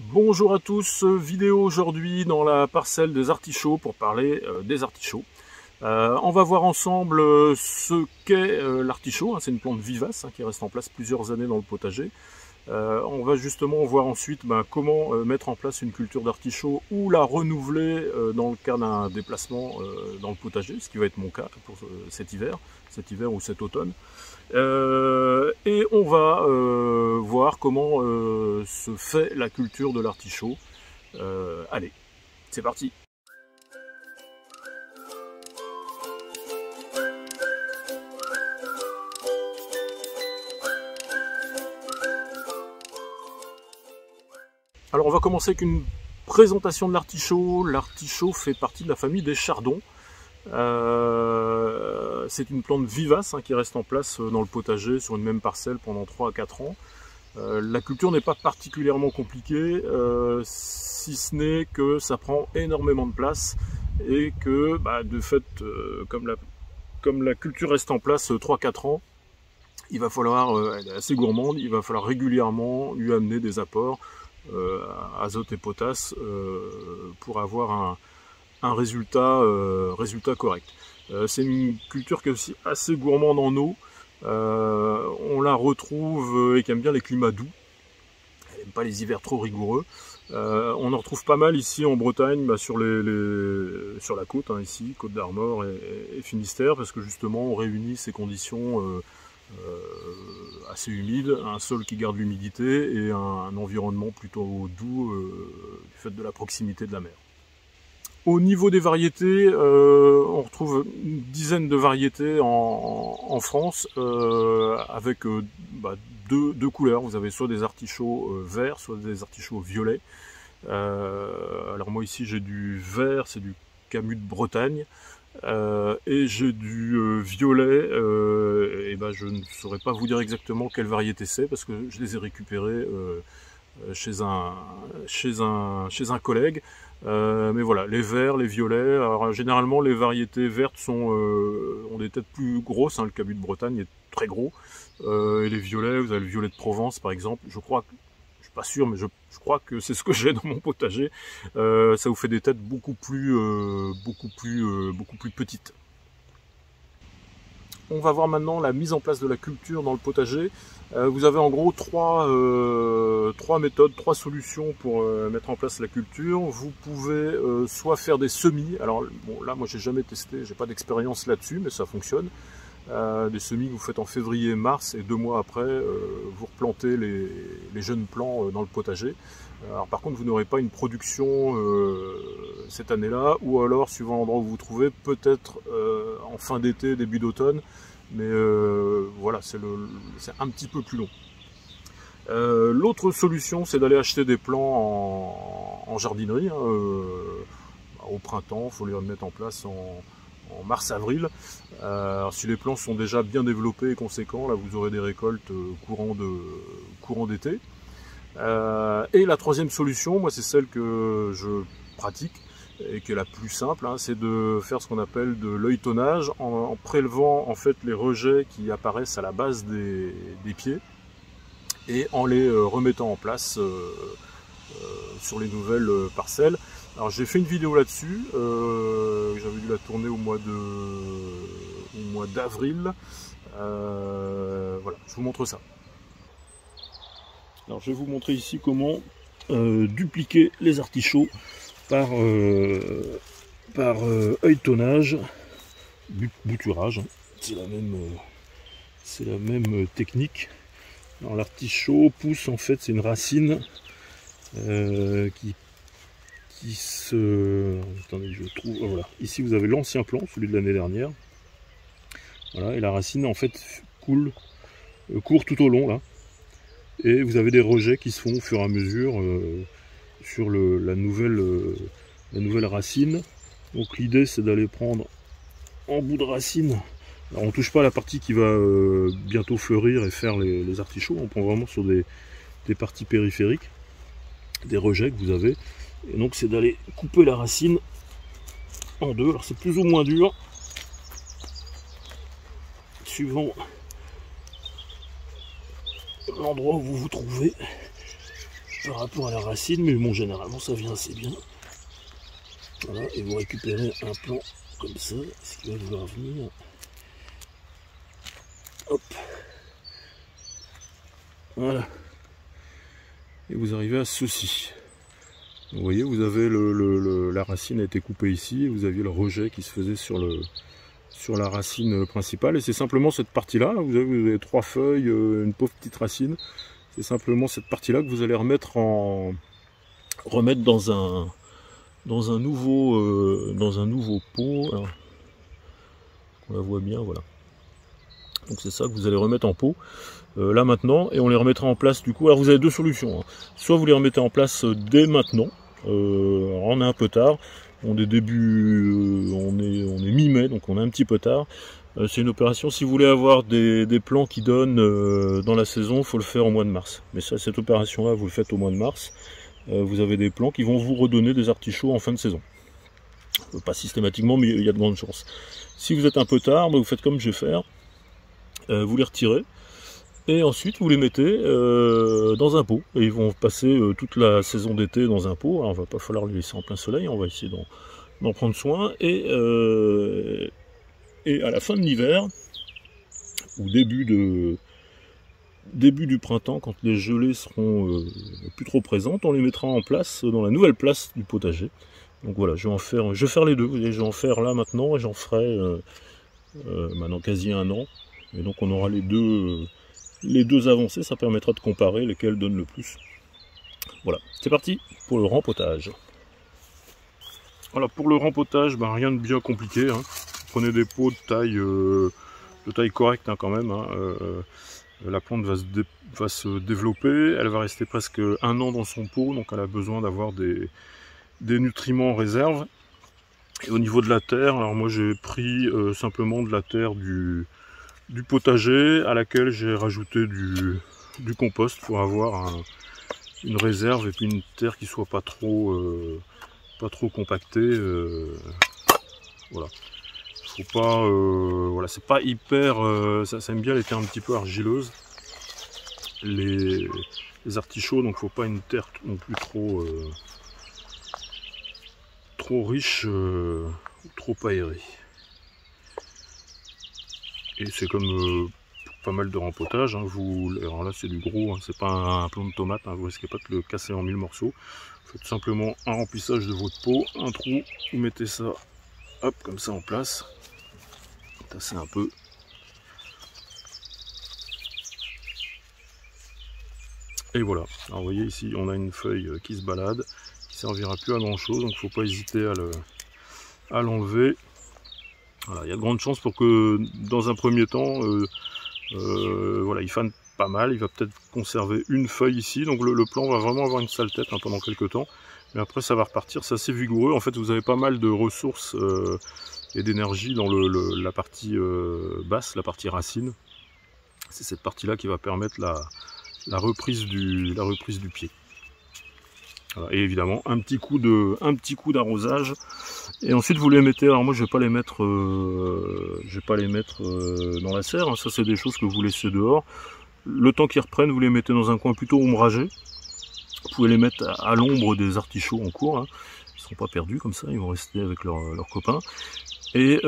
Bonjour à tous, vidéo aujourd'hui dans la parcelle des artichauts pour parler des artichauts. On va voir ensemble ce qu'est l'artichaut, c'est une plante vivace qui reste en place plusieurs années dans le potager. On va justement voir ensuite comment mettre en place une culture d'artichaut ou la renouveler dans le cas d'un déplacement dans le potager, ce qui va être mon cas pour cet hiver ou cet automne. Et on va voir comment se fait la culture de l'artichaut. Allez, c'est parti! Alors on va commencer avec une présentation de l'artichaut. L'artichaut fait partie de la famille des chardons. C'est une plante vivace qui reste en place dans le potager sur une même parcelle pendant 3 à 4 ans. La culture n'est pas particulièrement compliquée, si ce n'est que ça prend énormément de place et que de fait, comme la culture reste en place 3-4 ans, il va falloir, elle est assez gourmande, il va falloir régulièrement lui amener des apports, azote et potasse, pour avoir un résultat correct. C'est une culture qui est aussi assez gourmande en eau. On la retrouve et qui aime bien les climats doux. Elle n'aime pas les hivers trop rigoureux. On en retrouve pas mal ici en Bretagne, sur la côte, ici, Côte d'Armor et Finistère, parce que justement on réunit ces conditions assez humides, un sol qui garde l'humidité et un environnement plutôt doux du fait de la proximité de la mer. Au niveau des variétés, on retrouve une dizaine de variétés en France, avec deux couleurs. Vous avez soit des artichauts verts, soit des artichauts violets. Alors moi ici j'ai du vert, c'est du Camus de Bretagne, et j'ai du violet, je ne saurais pas vous dire exactement quelle variété c'est, parce que je les ai récupérés chez un collègue. Mais voilà, les verts, les violets. Alors généralement les variétés vertes ont des têtes plus grosses, le Camus de Bretagne est très gros. Et les violets, vous avez le violet de Provence par exemple, je crois, je suis pas sûr, mais je crois que c'est ce que j'ai dans mon potager. Ça vous fait des têtes beaucoup plus petites. On va voir maintenant la mise en place de la culture dans le potager. Vous avez en gros trois méthodes, trois solutions pour mettre en place la culture. Vous pouvez soit faire des semis. Alors bon, là moi j'ai jamais testé, j'ai pas d'expérience là-dessus, mais ça fonctionne. Des semis que vous faites en février-mars et 2 mois après vous replantez les jeunes plants dans le potager. Alors par contre vous n'aurez pas une production cette année-là, ou alors suivant l'endroit où vous vous trouvez, peut-être en fin d'été, début d'automne, mais voilà, c'est un petit peu plus long. L'autre solution, c'est d'aller acheter des plants en jardinerie au printemps. Il faut les mettre en place en mars-avril. Si les plants sont déjà bien développés et conséquents, là vous aurez des récoltes courant d'été. Et la troisième solution, moi c'est celle que je pratique et qui est la plus simple, c'est de faire ce qu'on appelle de l'œilletonnage en prélevant en fait les rejets qui apparaissent à la base des pieds et en les remettant en place sur les nouvelles parcelles. Alors j'ai fait une vidéo là-dessus, j'avais dû la tourner au mois d'avril. Voilà, je vous montre ça. Alors je vais vous montrer ici comment dupliquer les artichauts par œilletonnage, bouturage. C'est la même technique. Alors l'artichaut pousse, en fait c'est une racine qui se... Attendez, je trouve... Voilà. Ici vous avez l'ancien plant, celui de l'année dernière. Voilà, et la racine en fait court tout au long là. Et vous avez des rejets qui se font au fur et à mesure sur la nouvelle racine. Donc l'idée c'est d'aller prendre en bout de racine. Alors on ne touche pas la partie qui va bientôt fleurir et faire les artichauts. On prend vraiment sur des parties périphériques, des rejets que vous avez. Et donc c'est d'aller couper la racine en deux. Alors c'est plus ou moins dur, suivant l'endroit où vous vous trouvez. par rapport à la racine, mais bon, généralement ça vient assez bien. Voilà, et vous récupérez un plan comme ça, ce qui va vouloir venir. Hop. Voilà. Et vous arrivez à ceci. Vous voyez, vous avez la racine a été coupée ici, et vous aviez le rejet qui se faisait sur la racine principale, et c'est simplement cette partie-là. Vous avez 3 feuilles, une pauvre petite racine. C'est simplement cette partie-là que vous allez remettre dans un nouveau pot. Alors, on la voit bien, voilà. Donc c'est ça que vous allez remettre en pot là maintenant, et on les remettra en place du coup. Alors vous avez 2 solutions, hein. Soit vous les remettez en place dès maintenant. Alors on est un peu tard, on est mi-mai, donc on est un petit peu tard. C'est une opération, si vous voulez avoir des plants qui donnent dans la saison, il faut le faire au mois de mars. Mais ça, cette opération là vous le faites au mois de mars. Vous avez des plants qui vont vous redonner des artichauts en fin de saison. Pas systématiquement, mais il y a de grandes chances. Si vous êtes un peu tard, vous faites comme je vais faire. Vous les retirez et ensuite vous les mettez dans un pot, et ils vont passer toute la saison d'été dans un pot. Alors, on va pas falloir les laisser en plein soleil, on va essayer d'en prendre soin, et à la fin de l'hiver ou début du printemps, quand les gelées seront plus trop présentes, on les mettra en place dans la nouvelle place du potager. Donc voilà, je vais faire les deux, et je vais en faire là maintenant, et j'en ferai maintenant quasi 1 an. Et donc on aura les deux avancées, ça permettra de comparer lesquelles donnent le plus. Voilà, c'est parti pour le rempotage. Voilà, pour le rempotage, rien de bien compliqué, hein. Prenez des pots de taille correcte, hein, quand même, hein. La plante va se développer, elle va rester presque 1 an dans son pot, donc elle a besoin d'avoir des nutriments en réserve. Et au niveau de la terre, alors moi j'ai pris simplement de la terre du potager, à laquelle j'ai rajouté du compost pour avoir une réserve, et puis une terre qui soit pas trop compactée. Voilà, faut pas, voilà, c'est pas hyper, ça aime bien les terres un petit peu argileuses, les artichauts, donc faut pas une terre non plus trop riche, trop aérée. Et c'est comme pas mal de rempotage, hein. Alors là c'est du gros, hein, c'est pas un plant de tomate, hein, vous risquez pas de le casser en 1000 morceaux. Faites simplement un remplissage de votre pot, un trou, vous mettez ça, hop, comme ça en place, tassez un peu. Et voilà, alors vous voyez ici on a une feuille qui se balade, qui servira plus à grand chose, donc il ne faut pas hésiter à l'enlever. Voilà, il y a de grandes chances pour que dans un premier temps, voilà, il fane pas mal, il va peut-être conserver une feuille ici, donc le plant va vraiment avoir une sale tête, hein, pendant quelques temps, mais après ça va repartir, c'est assez vigoureux. En fait vous avez pas mal de ressources et d'énergie dans la partie basse, la partie racine. C'est cette partie là qui va permettre la reprise du pied. Voilà, et évidemment un petit coup d'arrosage, et ensuite vous les mettez. Alors moi je vais pas les mettre dans la serre, hein. Ça c'est des choses que vous laissez dehors. Le temps qu'ils reprennent, vous les mettez dans un coin plutôt ombragé. Vous pouvez les mettre à l'ombre des artichauts en cours, hein. Ils ne seront pas perdus comme ça, ils vont rester avec leurs copains. Et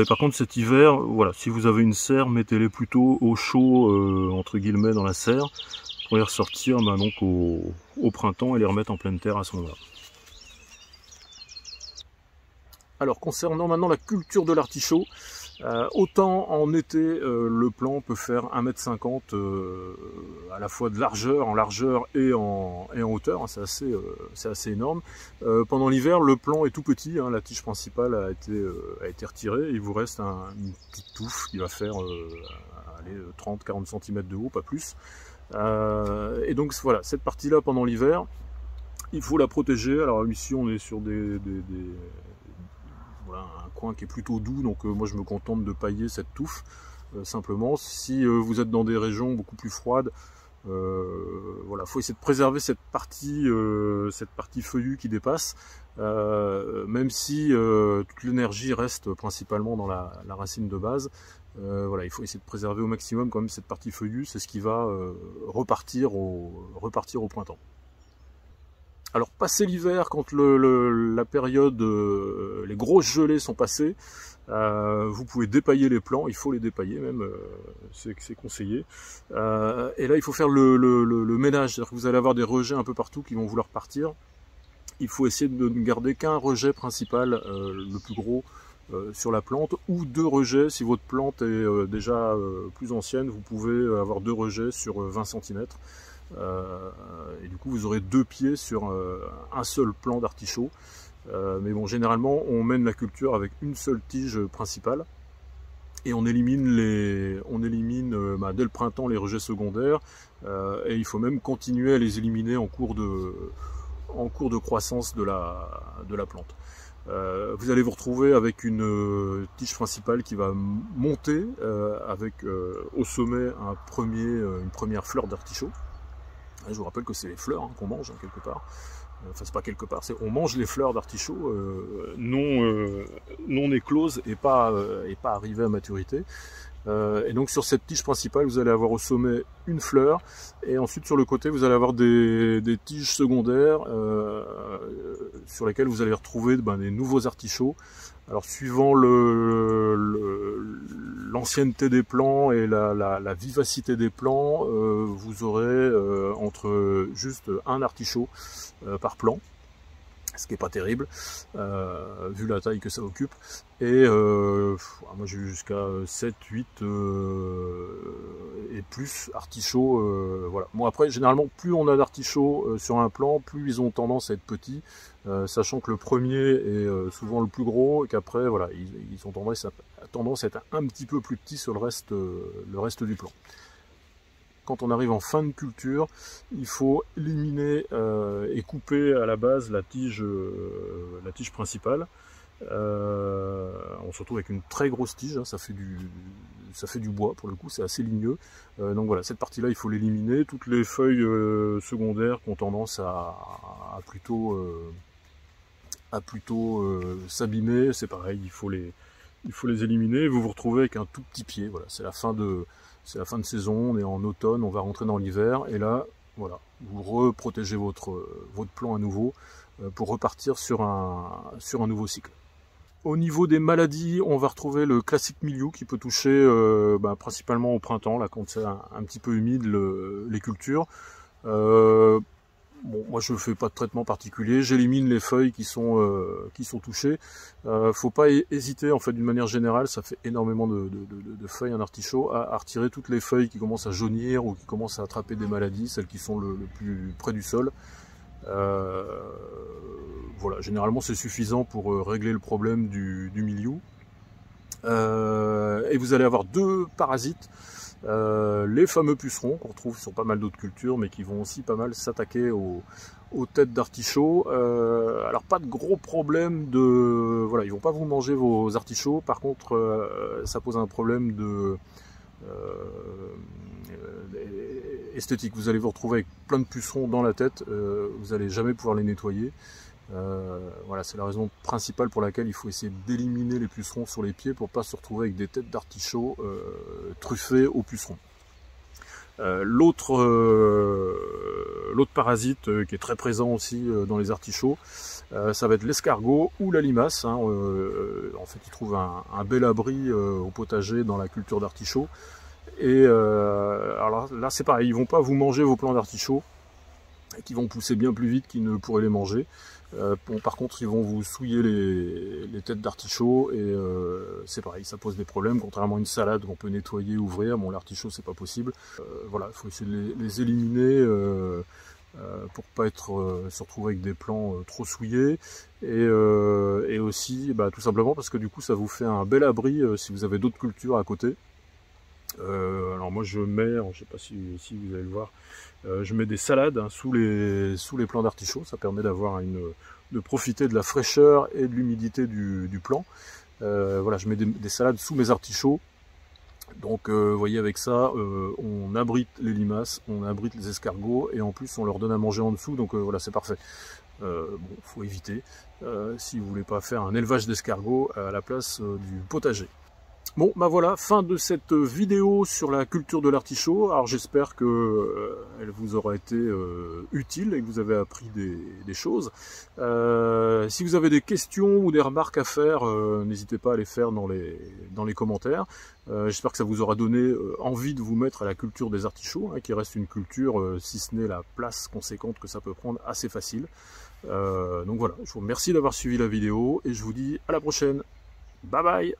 par contre cet hiver, voilà, si vous avez une serre, mettez-les plutôt au chaud, entre guillemets, dans la serre, pour les ressortir donc au printemps et les remettre en pleine terre à ce moment-là. Alors concernant maintenant la culture de l'artichaut, autant en été le plant peut faire 1,50 m à la fois en largeur et en hauteur, hein, c'est assez énorme. Pendant l'hiver le plant est tout petit, hein, la tige principale a été retirée, il vous reste une petite touffe qui va faire 30-40 cm de haut, pas plus. Et donc voilà, cette partie là pendant l'hiver il faut la protéger. Alors ici on est sur voilà, un coin qui est plutôt doux, donc moi je me contente de pailler cette touffe simplement. Si vous êtes dans des régions beaucoup plus froides, voilà, faut essayer de préserver cette partie feuillue qui dépasse, même si toute l'énergie reste principalement dans la racine de base. Voilà, il faut essayer de préserver au maximum quand même cette partie feuillue, c'est ce qui va repartir au printemps. Alors passé l'hiver, quand la période, les grosses gelées sont passées, vous pouvez dépailler les plants, il faut les dépailler même, c'est conseillé. Et là il faut faire le ménage, c'est-à-dire que vous allez avoir des rejets un peu partout qui vont vouloir partir. Il faut essayer de ne garder qu'un rejet principal, le plus gros, sur la plante, ou 2 rejets. Si votre plante est déjà plus ancienne, vous pouvez avoir 2 rejets sur 20 cm. Et du coup vous aurez 2 pieds sur un seul plant d'artichaut. Mais bon, généralement on mène la culture avec une seule tige principale et on élimine dès le printemps les rejets secondaires, et il faut même continuer à les éliminer en cours de croissance de la plante. Vous allez vous retrouver avec une tige principale qui va monter avec au sommet une première fleur d'artichaut. Je vous rappelle que c'est les fleurs qu'on mange quelque part. Enfin, c'est pas quelque part, on mange les fleurs d'artichaut non écloses et pas arrivées à maturité. Et donc sur cette tige principale, vous allez avoir au sommet une fleur, et ensuite sur le côté, vous allez avoir des tiges secondaires sur lesquelles vous allez retrouver des nouveaux artichauts. Alors suivant l'ancienneté des plants et la vivacité des plants, vous aurez entre juste un artichaut par plant, ce qui n'est pas terrible vu la taille que ça occupe. Et moi j'ai eu jusqu'à 7, 8 et plus artichauts. Voilà. Bon, après généralement plus on a d'artichauts sur un plant, plus ils ont tendance à être petits, sachant que le premier est souvent le plus gros et qu'après voilà, ils ont tendance à être un petit peu plus petits sur le reste du plant. Quand on arrive en fin de culture, il faut éliminer et couper à la base la tige principale. On se retrouve avec une très grosse tige, hein, ça fait du bois pour le coup, c'est assez ligneux. Donc voilà, cette partie-là, il faut l'éliminer. Toutes les feuilles secondaires qui ont tendance à plutôt s'abîmer, c'est pareil, il faut les éliminer. Vous vous retrouvez avec un tout petit pied. Voilà, c'est la fin de saison, on est en automne, on va rentrer dans l'hiver, et là, voilà, vous reprotégez votre plant à nouveau pour repartir sur un nouveau cycle. Au niveau des maladies, on va retrouver le classique milieu qui peut toucher principalement au printemps, là quand c'est un petit peu humide les cultures. Bon, moi je ne fais pas de traitement particulier, j'élimine les feuilles qui sont touchées. Faut pas hésiter, en fait, d'une manière générale, ça fait énormément de feuilles un artichaut, à retirer toutes les feuilles qui commencent à jaunir ou qui commencent à attraper des maladies, celles qui sont le plus près du sol. Voilà, généralement c'est suffisant pour régler le problème du mildiou. Et vous allez avoir 2 parasites. Les fameux pucerons qu'on retrouve sur pas mal d'autres cultures, mais qui vont aussi pas mal s'attaquer aux têtes d'artichauts. Alors pas de gros problème voilà, ils vont pas vous manger vos artichauts. Par contre, ça pose un problème esthétique. Vous allez vous retrouver avec plein de pucerons dans la tête. Vous n'allez jamais pouvoir les nettoyer. Voilà, c'est la raison principale pour laquelle il faut essayer d'éliminer les pucerons sur les pieds pour pas se retrouver avec des têtes d'artichaut truffées aux pucerons. L'autre parasite qui est très présent aussi dans les artichauts, ça va être l'escargot ou la limace. Hein. En fait, ils trouvent un bel abri au potager dans la culture d'artichaut. Et alors là, c'est pareil, ils vont pas vous manger vos plants d'artichaut, qui vont pousser bien plus vite qu'ils ne pourraient les manger. Bon, par contre, ils vont vous souiller les têtes d'artichaut, et c'est pareil, ça pose des problèmes. Contrairement à une salade qu'on peut nettoyer, ouvrir, bon, l'artichaut c'est pas possible. Voilà, il faut essayer de les éliminer pour pas se retrouver avec des plants trop souillés, et aussi tout simplement parce que du coup ça vous fait un bel abri si vous avez d'autres cultures à côté. Alors moi je mets, je sais pas si vous allez le voir, je mets des salades sous les plants d'artichaut. Ça permet de profiter de la fraîcheur et de l'humidité du plant. Voilà, je mets des salades sous mes artichauts. Donc vous voyez, avec ça, on abrite les limaces, on abrite les escargots, et en plus on leur donne à manger en dessous. Donc voilà, c'est parfait. Bon, faut éviter si vous voulez pas faire un élevage d'escargots à la place du potager. Bon, bah voilà, fin de cette vidéo sur la culture de l'artichaut. Alors j'espère que elle vous aura été utile et que vous avez appris des choses. Si vous avez des questions ou des remarques à faire, n'hésitez pas à les faire dans les commentaires. J'espère que ça vous aura donné envie de vous mettre à la culture des artichauts, hein, qui reste une culture, si ce n'est la place conséquente que ça peut prendre, assez facile. Donc voilà, je vous remercie d'avoir suivi la vidéo et je vous dis à la prochaine. Bye bye!